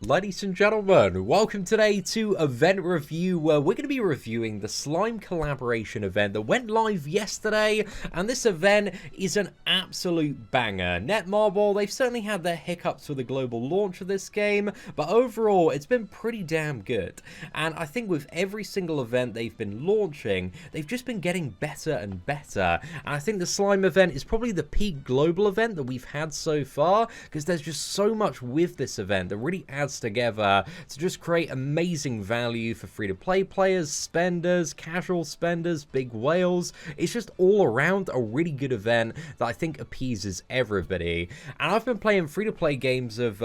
Ladies and gentlemen, welcome today to Event Review, where we're going to be reviewing the Slime collaboration event that went live yesterday, and this event is an absolute banger. Netmarble, they've certainly had their hiccups with the global launch of this game, but overall, it's been pretty damn good. And I think with every single event they've been launching, they've just been getting better and better. And I think the Slime event is probably the peak global event that we've had so far, because there's just so much with this event that really adds together to just create amazing value for free-to-play players, spenders, casual spenders, big whales. It's just all around a really good event that I think appeases everybody. And I've been playing free-to-play games of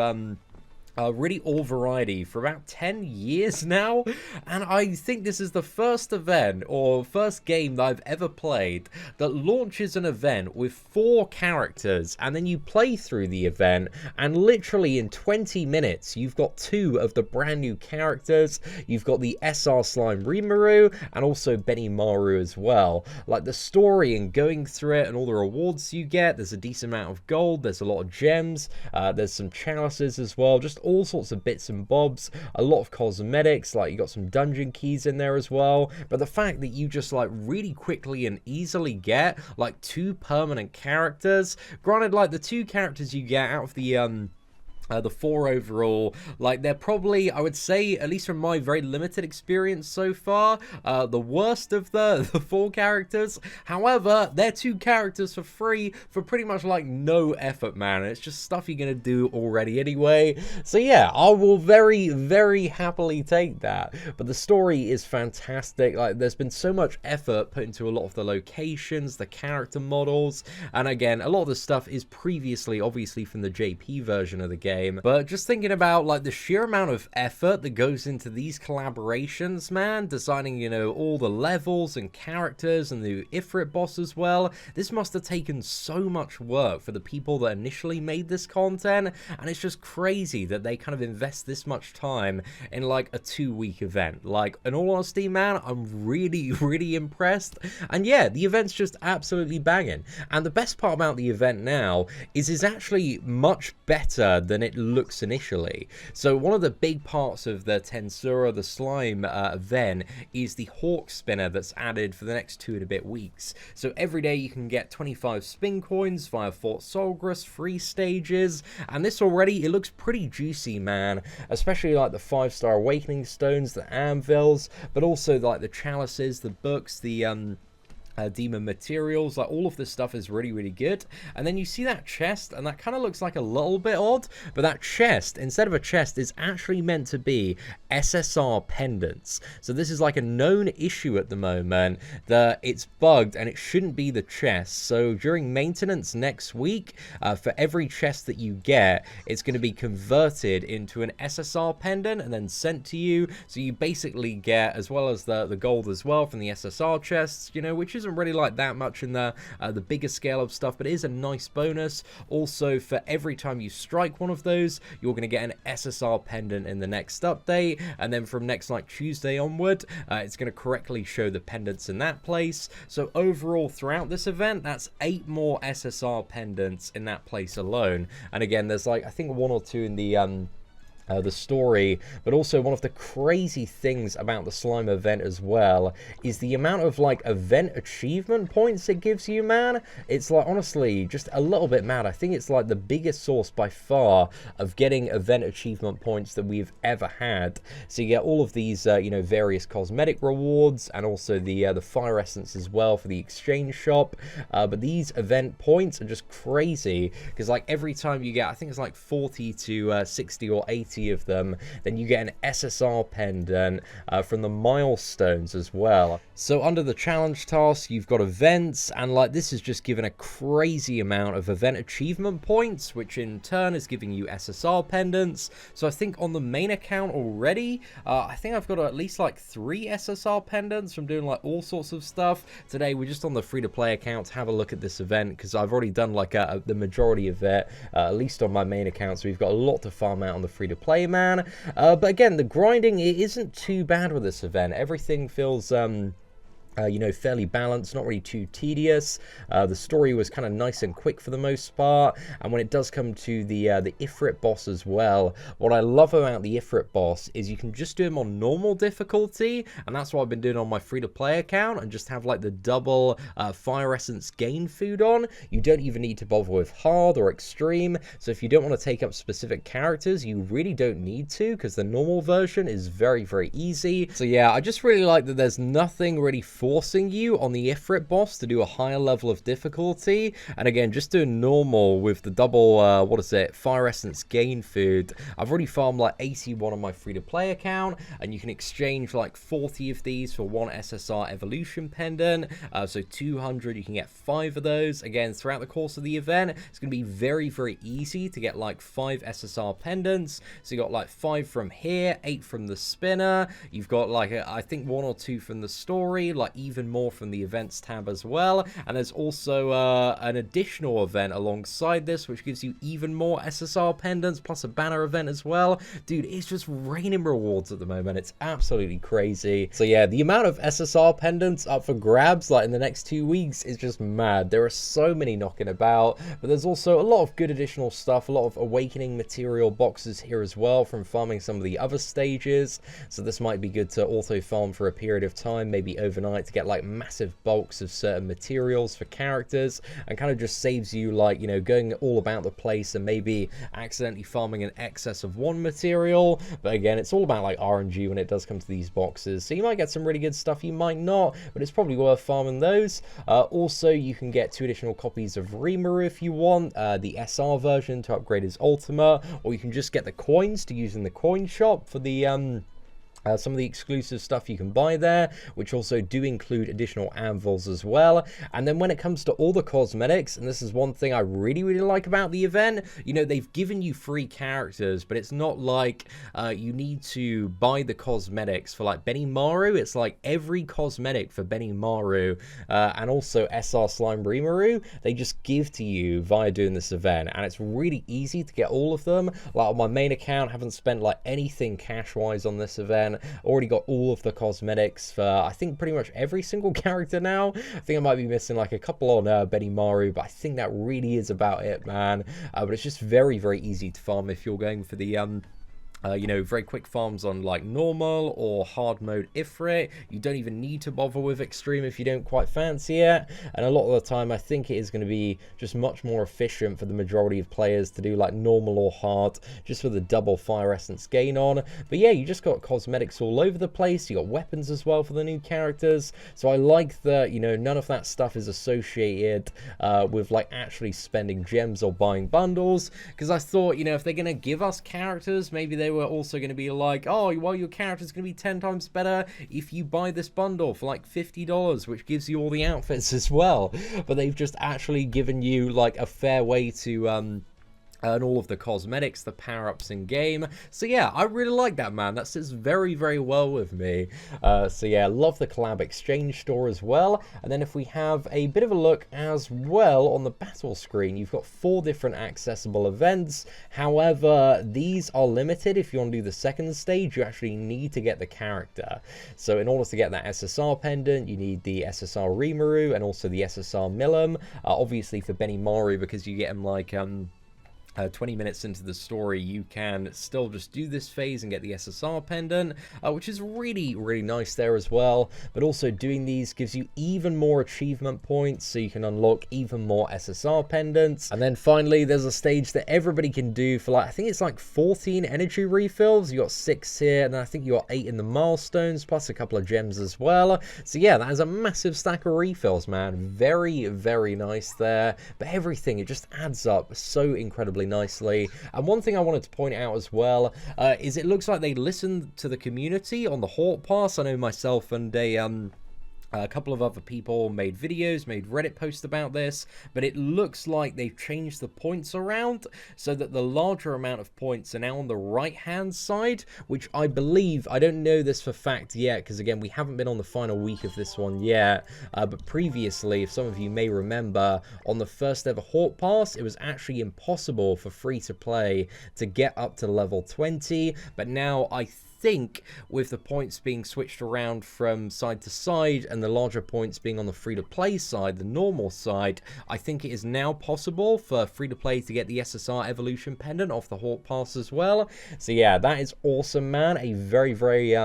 really all variety for about 10 years now, and I think this is the first event or first game that I've ever played that launches an event with 4 characters, and then you play through the event, and literally in 20 minutes you've got 2 of the brand new characters. You've got the SR Slime Rimuru and also Benimaru as well. Like, the story and going through it and all the rewards you get, there's a decent amount of gold, there's a lot of gems, there's some chalices as well, just all sorts of bits and bobs, a lot of cosmetics, like you got some dungeon keys in there as well. But the fact that you just like really quickly and easily get like 2 permanent characters, granted, like the 2 characters you get out of the 4 overall, like they're probably, I would say, at least from my very limited experience so far, the worst of the 4 characters. However, they're 2 characters for free for pretty much like no effort, man. It's just stuff you're gonna do already anyway. So yeah, I will very, very happily take that. But the story is fantastic. Like, there's been so much effort put into a lot of the locations, the character models, and again, a lot of the stuff is previously obviously from the JP version of the game. But just thinking about like the sheer amount of effort that goes into these collaborations, man, designing, you know, all the levels and characters and the Ifrit boss as well, this must have taken so much work for the people that initially made this content, and it's just crazy that they kind of invest this much time in like a 2-week event. Like, in all honesty, man, I'm really, really impressed. And yeah, the event's just absolutely banging. And the best part about the event now is it's actually much better than it looks initially. So one of the big parts of the Tensure the Slime event is the Hawk Spinner that's added for the next 2 and a bit weeks. So every day you can get 25 spin coins via Fort Solgras, 3 stages, and this already, it looks pretty juicy, man, especially like the 5-star awakening stones, the anvils, but also like the chalices, the books, the demon materials. Like, all of this stuff is really, really good. And then you see that chest, and that kind of looks like a little bit odd, but that chest, instead of a chest, is actually meant to be SSR pendants. So this is like a known issue at the moment, that it's bugged and it shouldn't be the chest. So during maintenance next week, for every chest that you get, it's going to be converted into an SSR pendant and then sent to you. So you basically get, as well as the gold as well from the SSR chests, you know, which isn't really like that much in the bigger scale of stuff, but it is a nice bonus. Also, for every time you strike one of those, you're going to get an SSR pendant in the next update, and then from next like Tuesday onward, it's going to correctly show the pendants in that place. So overall, throughout this event, that's 8 more SSR pendants in that place alone. And again, there's like, I think 1 or 2 in the story, but also one of the crazy things about the Slime event as well is the amount of like event achievement points it gives you, man. It's like, honestly, just a little bit mad. I think it's like the biggest source by far of getting event achievement points that we've ever had. So you get all of these you know, various cosmetic rewards, and also the fire essence as well for the exchange shop, but these event points are just crazy, because like every time you get, I think it's like 40 to 60 or 80 of them, then you get an SSR pendant from the milestones as well. So under the challenge task, you've got events, and like this is just given a crazy amount of event achievement points, which in turn is giving you SSR pendants. So I think on the main account already, I think I've got at least like 3 SSR pendants from doing like all sorts of stuff. Today we're just on the free-to-play account to have a look at this event, because I've already done like the majority of it, at least on my main account, so we've got a lot to farm out on the free-to-play play, man. But again, the grinding, it isn't too bad with this event. Everything feels you know, fairly balanced, not really too tedious. The story was kind of nice and quick for the most part. And when it does come to the Ifrit boss as well, what I love about the Ifrit boss is you can just do him on normal difficulty, and that's what I've been doing on my free-to-play account, and just have like the double fire essence gain food on. You don't even need to bother with hard or extreme. So if you don't want to take up specific characters, you really don't need to, because the normal version is very, very easy. So yeah, I just really like that there's nothing really forcing you on the Ifrit boss to do a higher level of difficulty. And again, just doing normal with the double, what is it, fire essence gain food. I've already farmed like 81 on my free-to-play account, and you can exchange like 40 of these for one SSR evolution pendant. So 200, you can get 5 of those. Again, throughout the course of the event, it's going to be very, very easy to get like 5 SSR pendants. So you got like 5 from here, 8 from the spinner. You've got like, I think 1 or 2 from the story, like even more from the events tab as well. And there's also an additional event alongside this, which gives you even more SSR pendants, plus a banner event as well. Dude, it's just raining rewards at the moment. It's absolutely crazy. So yeah, the amount of SSR pendants up for grabs like in the next 2 weeks is just mad. There are so many knocking about, but there's also a lot of good additional stuff, a lot of awakening material boxes here as well from farming some of the other stages. So this might be good to auto farm for a period of time, maybe overnight, to get like massive bulks of certain materials for characters, and kind of just saves you like, you know, going all about the place and maybe accidentally farming an excess of one material. But again, it's all about like RNG when it does come to these boxes, so you might get some really good stuff, you might not, but it's probably worth farming those. Also, you can get 2 additional copies of Rimuru if you want, the SR version to upgrade his Ultima, or you can just get the coins to use in the coin shop for the some of the exclusive stuff you can buy there, which also do include additional anvils as well. And then when it comes to all the cosmetics, and this is one thing I really, really like about the event, you know, they've given you free characters, but it's not like you need to buy the cosmetics for like Benimaru. It's like every cosmetic for Benimaru and also SR Slime Rimuru, they just give to you via doing this event, and it's really easy to get all of them. Like on my main account, haven't spent like anything cash-wise on this event. Already got all of the cosmetics for I think pretty much every single character now. I think I might be missing like a couple on Benimaru, but I think that really is about it, man. But it's just very, very easy to farm if you're going for the you know, very quick farms on like normal or hard mode Ifrit. You don't even need to bother with extreme if you don't quite fancy it, and a lot of the time I think it is going to be just much more efficient for the majority of players to do like normal or hard, just for the double fire essence gain on. But yeah, you just got cosmetics all over the place, you got weapons as well for the new characters, so I like that, you know, none of that stuff is associated with like actually spending gems or buying bundles, because I thought, you know, if they're going to give us characters, maybe they were also going to be like, oh, well, your character's going to be 10 times better if you buy this bundle for like $50, which gives you all the outfits as well. But they've just actually given you like a fair way to and all of the cosmetics, the power-ups in game. So yeah, I really like that, man. That sits very, very well with me. So yeah, love the collab exchange store as well. And then if we have a bit of a look as well on the battle screen, you've got 4 different accessible events. However, these are limited. If you want to do the second stage, you actually need to get the character. So in order to get that SSR pendant, you need the SSR Rimuru and also the SSR Milim. Obviously for Benimaru, because you get him like 20 minutes into the story, you can still just do this phase and get the SSR pendant, which is really, really nice there as well. But also doing these gives you even more achievement points, so you can unlock even more SSR pendants. And then finally, there's a stage that everybody can do for like, I think it's like 14 energy refills. You got 6 here, and then I think you got 8 in the milestones, plus a couple of gems as well. So yeah, that is a massive stack of refills, man. Very, very nice there. But everything, it just adds up so incredibly nicely. And one thing I wanted to point out as well is it looks like they listened to the community on the Hort Pass. I know myself and a couple of other people made videos, made Reddit posts about this, but it looks like they've changed the points around so that the larger amount of points are now on the right-hand side, which I believe, I don't know this for fact yet, because again, we haven't been on the final week of this one yet, but previously, if some of you may remember, on the first ever Hort Pass, it was actually impossible for free-to-play to get up to level 20, but now I think with the points being switched around from side to side and the larger points being on the free-to-play side, the normal side, I think it is now possible for free-to-play to get the SSR Evolution Pendant off the Hawk Pass as well. So yeah, that is awesome, man. A very, very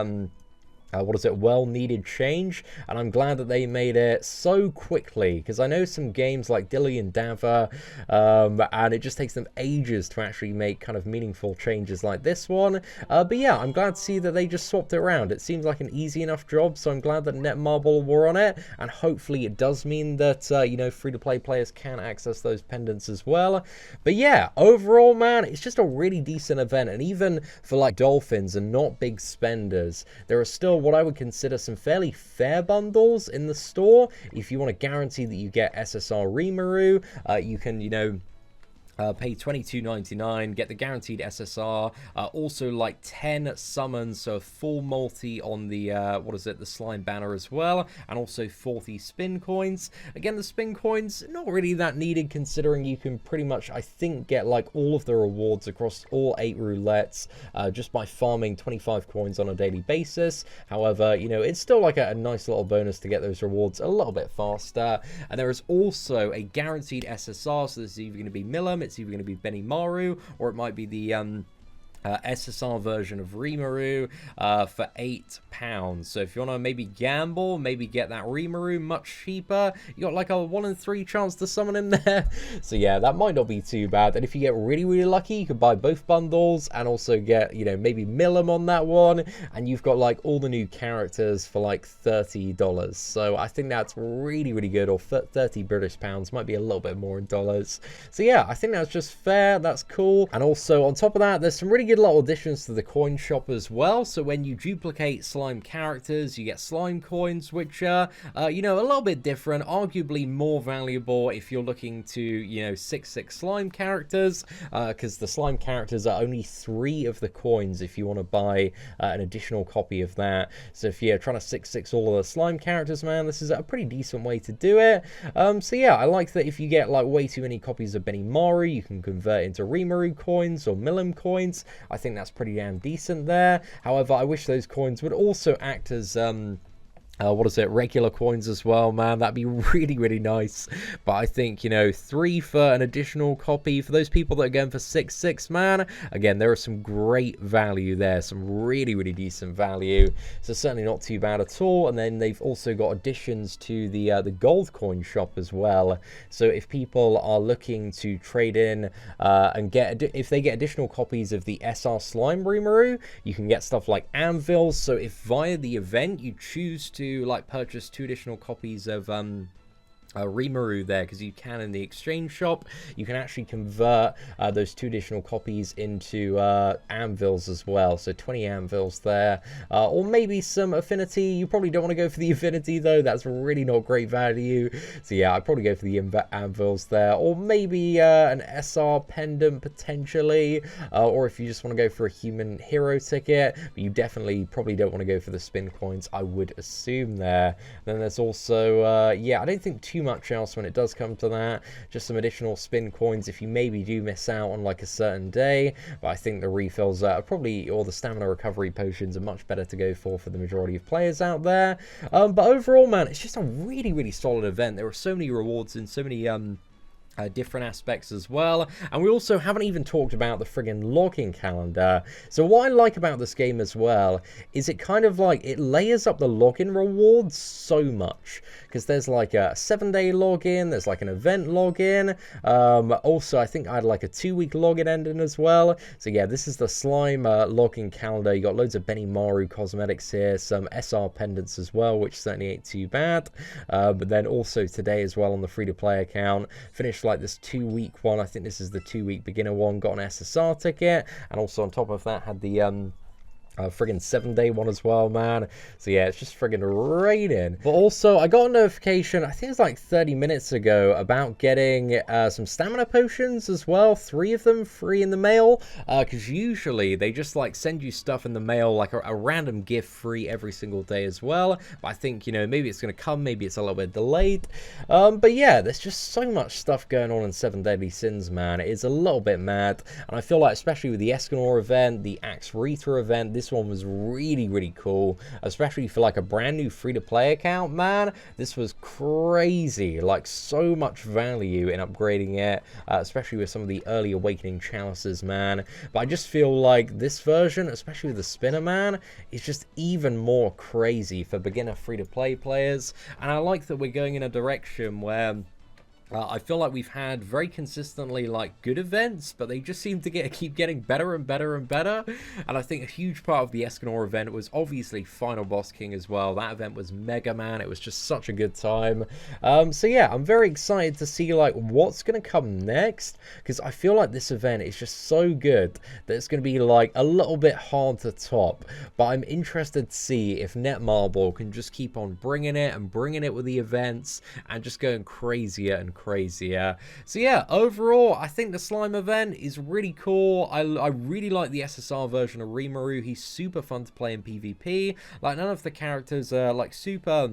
well-needed change, and I'm glad that they made it so quickly, because I know some games like Dilly and Dava, and it just takes them ages to actually make kind of meaningful changes like this one. But yeah, I'm glad to see that they just swapped it around. It seems like an easy enough job, so I'm glad that Netmarble were on it, and hopefully it does mean that, you know, free-to-play players can access those pendants as well. But yeah, overall, man, it's just a really decent event, and even for like dolphins and not big spenders, there are still what I would consider some fairly fair bundles in the store. If you want to guarantee that you get SSR Rimuru, you can, you know, pay $22.99, get the guaranteed SSR, also like 10 summons, so a full multi on the, the slime banner as well, and also 40 spin coins. Again, the spin coins, not really that needed, considering you can pretty much, I think, get like all of the rewards across all 8 roulettes, just by farming 25 coins on a daily basis. However, you know, it's still like a nice little bonus to get those rewards a little bit faster. And there is also a guaranteed SSR, so this is either going to be Milim, it's either going to be Benimaru, or it might be the SSR version of Rimuru for £8. So if you want to maybe gamble, maybe get that Rimuru much cheaper, you got like a 1 in 3 chance to summon him there. So yeah, that might not be too bad. And if you get really, really lucky, you can buy both bundles and also get, you know, maybe Milim on that one. And you've got like all the new characters for like $30. So I think that's really, really good. Or 30 British pounds, might be a little bit more in dollars. So yeah, I think that's just fair. That's cool. And also on top of that, there's some really good little additions to the coin shop as well. So when you duplicate slime characters, you get slime coins, which are, you know, a little bit different, arguably more valuable if you're looking to, you know, 6/6 slime characters, because the slime characters are only 3 of the coins if you want to buy an additional copy of that. So if you're trying to 6/6 all of the slime characters, man, this is a pretty decent way to do it. So yeah, I like that if you get like way too many copies of Benimaru, you can convert into Rimuru coins or Milim coins. I think that's pretty damn decent there. However, I wish those coins would also act as regular coins as well, man. That'd be really, really nice. But I think, you know, 3 for an additional copy for those people that are going for 6/6, man. Again, there is some great value there, some really, really decent value. So certainly not too bad at all. And then they've also got additions to the gold coin shop as well. So if people are looking to trade in and get, if they get additional copies of the SR Slime Rimuru, you can get stuff like anvils. So if via the event you choose to like purchase 2 additional copies of Rimuru there, because you can in the exchange shop, you can actually convert those 2 additional copies into anvils as well. So 20 anvils there, or maybe some affinity. You probably don't want to go for the affinity though, that's really not great value. So yeah, I'd probably go for the anvils there, or maybe an SR pendant potentially, or if you just want to go for a human hero ticket. But you definitely probably don't want to go for the spin coins, I would assume there. Then there's also yeah, I don't think too much else when it does come to that. Just some additional spin coins if you maybe do miss out on like a certain day. But I think the refills are probably, or the stamina recovery potions are much better to go for the majority of players out there. But overall, man, it's just a really, really solid event. There are so many rewards and so many different aspects as well. And we also haven't even talked about the friggin' login calendar. So what I like about this game as well is it kind of like, it layers up the login rewards so much, because there's like a 7-day login, there's like an event login, also I think I had like a 2-week login ending as well. So yeah, this is the slime login calendar. You got loads of Benimaru cosmetics here, some SR pendants as well, which certainly ain't too bad. But then also today as well on the free-to-play account, finished like this 2-week one. I think this is the 2-week beginner one, got an SSR ticket, and also on top of that had the friggin' 7-day one as well, man. So yeah, it's just friggin' raining. But also, I got a notification, I think it's like 30 minutes ago, about getting some stamina potions as well. 3 of them free in the mail, because usually they just like send you stuff in the mail, like a random gift free every single day as well. But I think, you know, maybe it's going to come, maybe it's a little bit delayed. But yeah, there's just so much stuff going on in 7 Deadly Sins, man. It is a little bit mad. And I feel like, especially with the Escanor event, the Axe Rita event, this one was really, really cool, especially for like a brand new free-to-play account, man. This was crazy, like so much value in upgrading it, especially with some of the early awakening chalices, man. But I just feel like this version, especially with the spinner, man, is just even more crazy for beginner free-to-play players. And I like that we're going in a direction where I feel like we've had very consistently like good events, but they just seem to keep getting better and better and better. And I think a huge part of the Escanor event was obviously Final Boss King as well. That event was mega, man. It was just such a good time. So yeah, I'm very excited to see like what's going to come next, because I feel like this event is just so good that it's going to be like a little bit hard to top. But I'm interested to see if Netmarble can just keep on bringing it and bringing it with the events and just going crazier and crazier. So yeah, overall, I think the slime event is really cool. I really like the SSR version of Rimuru. He's super fun to play in PvP. Like, none of the characters are like super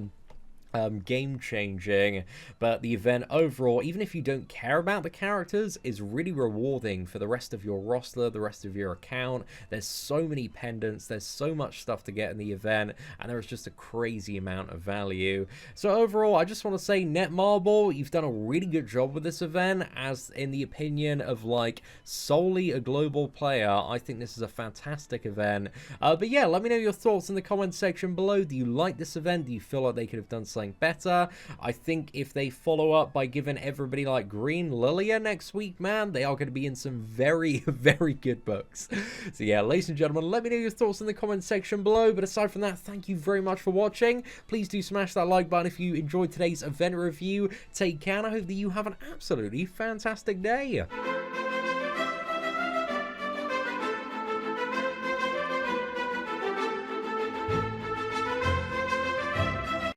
game-changing, but the event overall, even if you don't care about the characters, is really rewarding for the rest of your roster, the rest of your account. There's so many pendants, there's so much stuff to get in the event, and there is just a crazy amount of value. So overall, I just want to say, Netmarble, you've done a really good job with this event, as in the opinion of like solely a global player. I think this is a fantastic event. But yeah, let me know your thoughts in the comment section below. Do you like this event? Do you feel like they could have done something better? I think if they follow up by giving everybody like Green Lilia next week, man, they are going to be in some very, very good books. So yeah, ladies and gentlemen, let me know your thoughts in the comment section below. But aside from that, thank you very much for watching. Please do smash that like button if you enjoyed today's event review. Take care, and I hope that you have an absolutely fantastic day.